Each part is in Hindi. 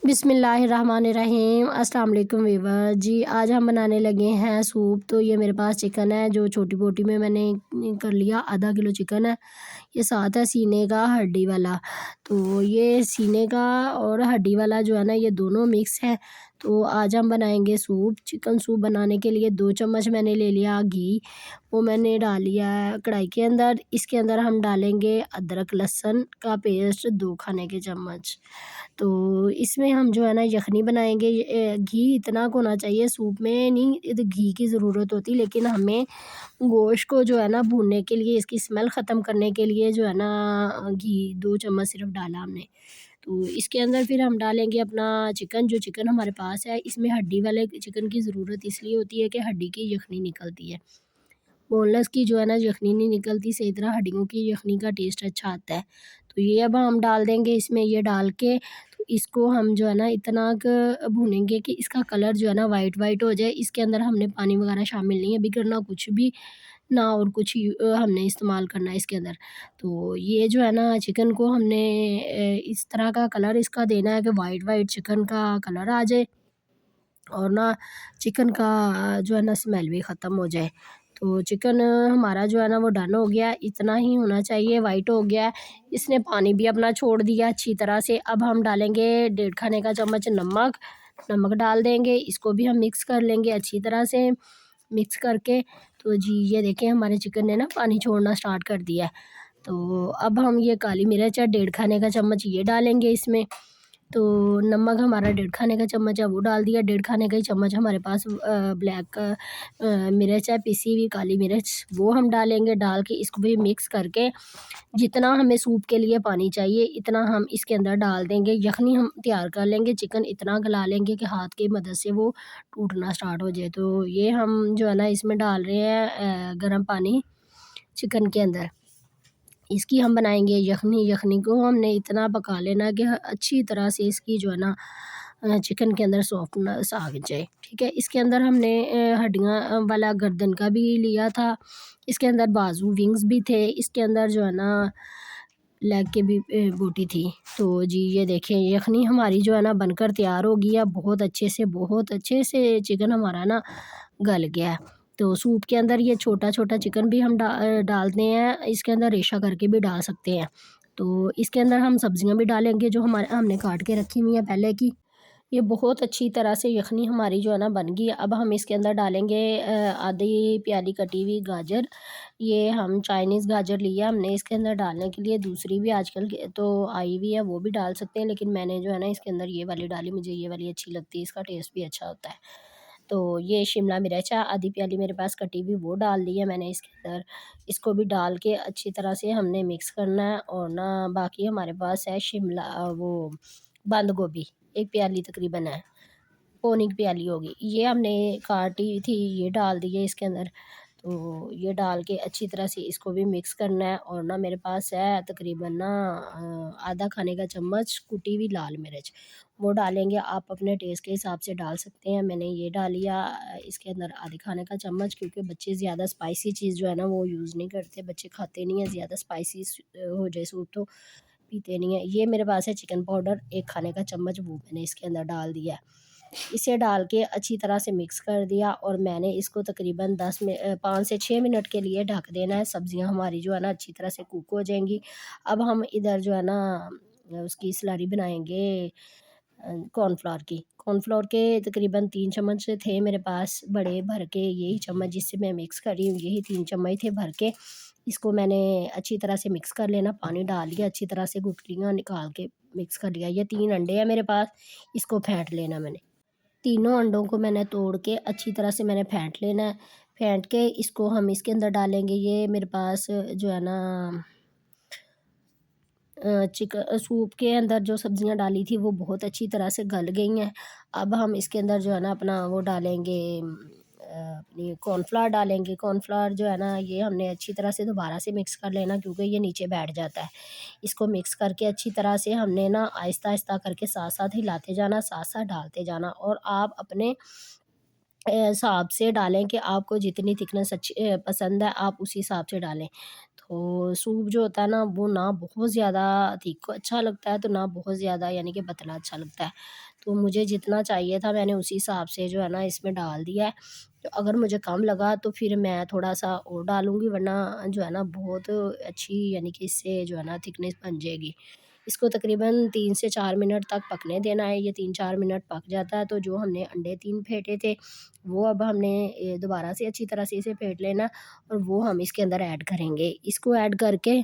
बिस्मिल्लाहिर्रहमानिर्रहीम अस्सलाम वालेकुम वीवर जी। आज हम बनाने लगे हैं सूप। तो ये मेरे पास चिकन है जो छोटी बोटी में मैंने कर लिया। आधा किलो चिकन है। ये साथ है सीने का हड्डी वाला। तो ये सीने का और हड्डी वाला जो है ना ये दोनों मिक्स है। तो आज हम बनाएंगे सूप। चिकन सूप बनाने के लिए 2 चम्मच मैंने ले लिया घी। वो मैंने डाल लिया है कढ़ाई के अंदर। इसके अंदर हम डालेंगे अदरक लहसुन का पेस्ट 2 खाने के चम्मच। तो इसमें हम जो है ना यखनी बनाएंगे। घी इतना का होना चाहिए, सूप में नहीं घी की ज़रूरत होती, लेकिन हमें गोश्त को जो है ना भूनने के लिए, इसकी स्मेल ख़त्म करने के लिए जो है ना घी 2 चम्मच सिर्फ डाला हमने। तो इसके अंदर फिर हम डालेंगे अपना चिकन। जो चिकन हमारे पास है इसमें हड्डी वाले चिकन की ज़रूरत इसलिए होती है कि हड्डी की यखनी निकलती है। बोनलेस की जो है ना यखनी नहीं निकलती सही तरह, हड्डियों की यखनी का टेस्ट अच्छा आता है। तो ये अब हम डाल देंगे इसमें। ये डाल के तो इसको हम जो है ना इतना भूनेंगे कि इसका कलर जो है ना वाइट वाइट हो जाए। इसके अंदर हमने पानी वगैरह शामिल नहीं अभी करना कुछ भी ना, और कुछ हमने इस्तेमाल करना है इसके अंदर। तो ये जो है ना चिकन को हमने इस तरह का कलर इसका देना है कि वाइट वाइट चिकन का कलर आ जाए, और ना चिकन का जो है ना स्मेल भी ख़त्म हो जाए। तो चिकन हमारा जो है ना वो डन हो गया। इतना ही होना चाहिए, वाइट हो गया है। इसने पानी भी अपना छोड़ दिया अच्छी तरह से। अब हम डालेंगे 1.5 खाने का चम्मच नमक। नमक डाल देंगे, इसको भी हम मिक्स कर लेंगे अच्छी तरह से। मिक्स करके तो जी ये देखें हमारे चिकन ने ना पानी छोड़ना स्टार्ट कर दिया है। तो अब हम ये काली मिर्च है 1.5 खाने का चम्मच ये डालेंगे इसमें। तो नमक हमारा 1.5 खाने का चम्मच है वो डाल दिया। 1.5 खाने का ही चम्मच हमारे पास ब्लैक मिर्च है, पिसी हुई काली मिर्च, वो हम डालेंगे। डाल के इसको भी मिक्स करके जितना हमें सूप के लिए पानी चाहिए इतना हम इसके अंदर डाल देंगे। यखनी हम तैयार कर लेंगे, चिकन इतना गला लेंगे कि हाथ की मदद से वो टूटना स्टार्ट हो जाए। तो ये हम जो है ना इसमें डाल रहे हैं गर्म पानी चिकन के अंदर। इसकी हम बनाएंगे यखनी। यखनी को हमने इतना पका लेना कि अच्छी तरह से इसकी जो है ना चिकन के अंदर सॉफ्टनेस आ जाए। ठीक है, इसके अंदर हमने हड्डियाँ वाला गर्दन का भी लिया था। इसके अंदर बाजू विंग्स भी थे। इसके अंदर जो है ना लेग के भी बोटी थी। तो जी ये देखें यखनी हमारी जो है ना बनकर तैयार हो गई है। बहुत अच्छे से चिकन हमारा ना गल गया है। तो सूप के अंदर ये छोटा-छोटा चिकन भी हम डालते हैं, इसके अंदर रेशा करके भी डाल सकते हैं। तो इसके अंदर हम सब्जियाँ भी डालेंगे जो हमारे हमने काट के रखी हुई हैं पहले की। ये बहुत अच्छी तरह से यखनी हमारी जो है ना बन गई है। अब हम इसके अंदर डालेंगे आधी प्याली कटी हुई गाजर। ये हम चाइनीज़ गाजर लिया हमने इसके अंदर डालने के लिए। दूसरी भी आजकल के तो आई हुई है वो भी डाल सकते हैं, लेकिन मैंने जो है ना इसके अंदर ये वाली डाली, मुझे ये वाली अच्छी लगती है, इसका टेस्ट भी अच्छा होता है। तो ये शिमला मिर्च है आधी प्याली मेरे पास कटी हुई, वो डाल दी है मैंने इसके अंदर। इसको भी डाल के अच्छी तरह से हमने मिक्स करना है। और ना बाकी हमारे पास है शिमला वो बंद गोभी 1 प्याली तकरीबन है, पौनी की प्याली होगी। ये हमने काटी थी, ये डाल दी है इसके अंदर। तो ये डाल के अच्छी तरह से इसको भी मिक्स करना है। और ना मेरे पास है तकरीबन ना आधा खाने का चम्मच कुटी हुई लाल मिर्च, वो डालेंगे। आप अपने टेस्ट के हिसाब से डाल सकते हैं। मैंने ये डाल लिया इसके अंदर आधे खाने का चम्मच, क्योंकि बच्चे ज़्यादा स्पाइसी चीज़ जो है ना वो यूज़ नहीं करते, बच्चे खाते नहीं हैं ज़्यादा स्पाइसी हो जाए सूप तो पीते नहीं हैं। ये मेरे पास है चिकन पाउडर 1 खाने का चम्मच, वो मैंने इसके अंदर डाल दिया है। इसे डाल के अच्छी तरह से मिक्स कर दिया, और मैंने इसको तकरीबन 5 से 6 मिनट के लिए ढक देना है। सब्जियां हमारी जो है ना अच्छी तरह से कुक हो जाएंगी। अब हम इधर जो है ना उसकी स्लरी बनाएंगे कॉर्नफ्लोर की। कॉर्नफ्लोर के तकरीबन 3 चम्मच थे मेरे पास बड़े भर के, यही चम्मच जिससे मैं मिक्स कर रही हूँ यही 3 चम्मच थे भर के। इसको मैंने अच्छी तरह से मिक्स कर लेना, पानी डाल लिया अच्छी तरह से, गुठलियाँ निकाल के मिक्स कर लिया। ये 3 अंडे हैं मेरे पास, इसको फेंट लेना मैंने। तीनों अंडों को मैंने तोड़ के अच्छी तरह से मैंने फेंट लेना है। फेंट के इसको हम इसके अंदर डालेंगे। ये मेरे पास जो है ना सूप के अंदर जो सब्जियां डाली थी वो बहुत अच्छी तरह से गल गई हैं। अब हम इसके अंदर जो है ना अपना वो डालेंगे अपनी कॉर्नफ्लावर डालेंगे। कॉर्नफ्लावर जो है ना ये हमने अच्छी तरह से दोबारा से मिक्स कर लेना, क्योंकि ये नीचे बैठ जाता है। इसको मिक्स करके अच्छी तरह से हमने ना आहिस्ता आहिस्ता करके साथ साथ हिलाते जाना, साथ साथ डालते जाना। और आप अपने हिसाब से डालें कि आपको जितनी थिकनेस अच्छी पसंद है आप उसी हिसाब से डालें। सूप जो होता है ना वो ना बहुत ज़्यादा थिक अच्छा लगता है, तो ना बहुत ज़्यादा यानी कि पतला अच्छा लगता है। तो मुझे जितना चाहिए था मैंने उसी हिसाब से जो है ना इसमें डाल दिया है। तो अगर मुझे कम लगा तो फिर मैं थोड़ा-सा और डालूँगी, वरना जो है ना बहुत अच्छी यानी कि इससे जो है ना थिकनेस बन जाएगी। इसको तकरीबन 3 से 4 मिनट तक पकने देना है। ये 3-4 मिनट पक जाता है तो जो हमने अंडे 3 फेंटे थे वो अब हमने दोबारा से अच्छी तरह से इसे फेंट लेना और वो हम इसके अंदर ऐड करेंगे। इसको ऐड करके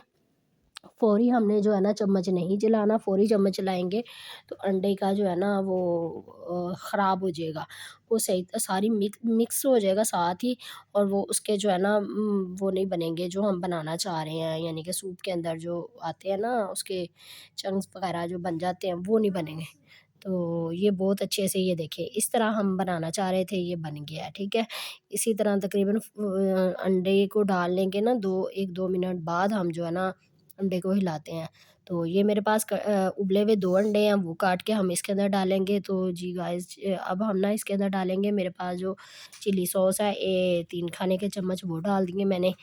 फ़ौरी हमने जो है ना चम्मच नहीं चलाना, फ़ौरी चम्मच चलाएँगे तो अंडे का जो है ना वो ख़राब हो जाएगा। वो सही सारी मिक्स हो जाएगा साथ ही, और वो उसके जो है ना वो नहीं बनेंगे जो हम बनाना चाह रहे हैं, यानी कि सूप के अंदर जो आते हैं ना उसके चंक्स वग़ैरह जो बन जाते हैं वो नहीं बनेंगे। तो ये बहुत अच्छे से ये देखिए इस तरह हम बनाना चाह रहे थे, ये बन गया है, ठीक है। इसी तरह तकरीबन अंडे को डाल लेंगे ना 1-2 मिनट बाद हम जो है ना अंडे को हिलाते हैं। तो ये मेरे पास उबले हुए 2 अंडे हैं वो काट के हम इसके अंदर डालेंगे। तो जी गाइस अब हम ना इसके अंदर डालेंगे, मेरे पास जो चिली सॉस है 3 खाने के चम्मच वो डाल दिए मैंने।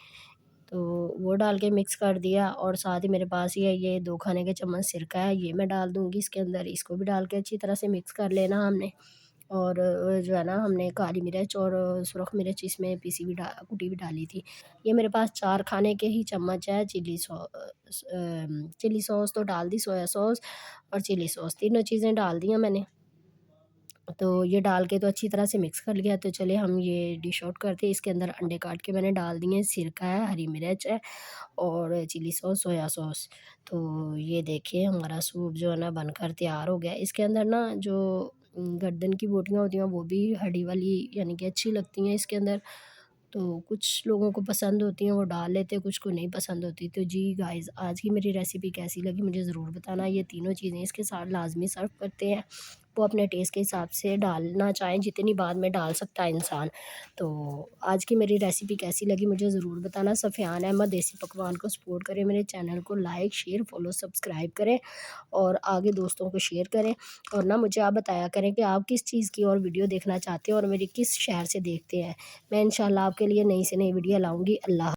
तो वो डाल के मिक्स कर दिया, और साथ ही मेरे पास ये 2 खाने के चम्मच सिरका है, ये मैं डाल दूँगी इसके अंदर। इसको भी डाल के अच्छी तरह से मिक्स कर लेना हमने। और जो है ना हमने काली मिर्च और सुरख मिर्च इसमें पीसी भी कुटी भी डाली थी। ये मेरे पास 4 खाने के ही चम्मच है चिली सॉस तो डाल दी, सोया सॉस और चिली सॉस तीनों चीज़ें डाल दी हैं मैंने। तो ये डाल के तो अच्छी तरह से मिक्स कर लिया। तो चलिए हम ये डिश आउट करते हैं। इसके अंदर अंडे काट के मैंने डाल दिए हैं, सिरका है, हरी मिर्च है और चिली सॉस, सोया सॉस। तो ये देखिए हमारा सूप जो है ना बनकर तैयार हो गया है। इसके अंदर ना जो गर्दन की बोटियाँ होती हैं वो भी हड्डी वाली यानी कि अच्छी लगती हैं इसके अंदर। तो कुछ लोगों को पसंद होती हैं वो डाल लेते हैं, कुछ को नहीं पसंद होती। तो जी गाइज़ आज की मेरी रेसिपी कैसी लगी मुझे ज़रूर बताना। ये तीनों चीज़ें इसके साथ लाज़मी सर्व करते हैं। वो अपने टेस्ट के हिसाब से डालना चाहें जितनी बाद में डाल सकता है इंसान। तो आज की मेरी रेसिपी कैसी लगी मुझे ज़रूर बताना। सफ़ियान अहमद देसी पकवान को सपोर्ट करें, मेरे चैनल को लाइक, शेयर, फॉलो, सब्सक्राइब करें और आगे दोस्तों को शेयर करें। और ना मुझे आप बताया करें कि आप किस चीज़ की और वीडियो देखना चाहते हैं और मेरी किस शहर से देखते हैं। मैं इंशाल्लाह आपके लिए नई से नई वीडियो लाऊँगी। अल्लाह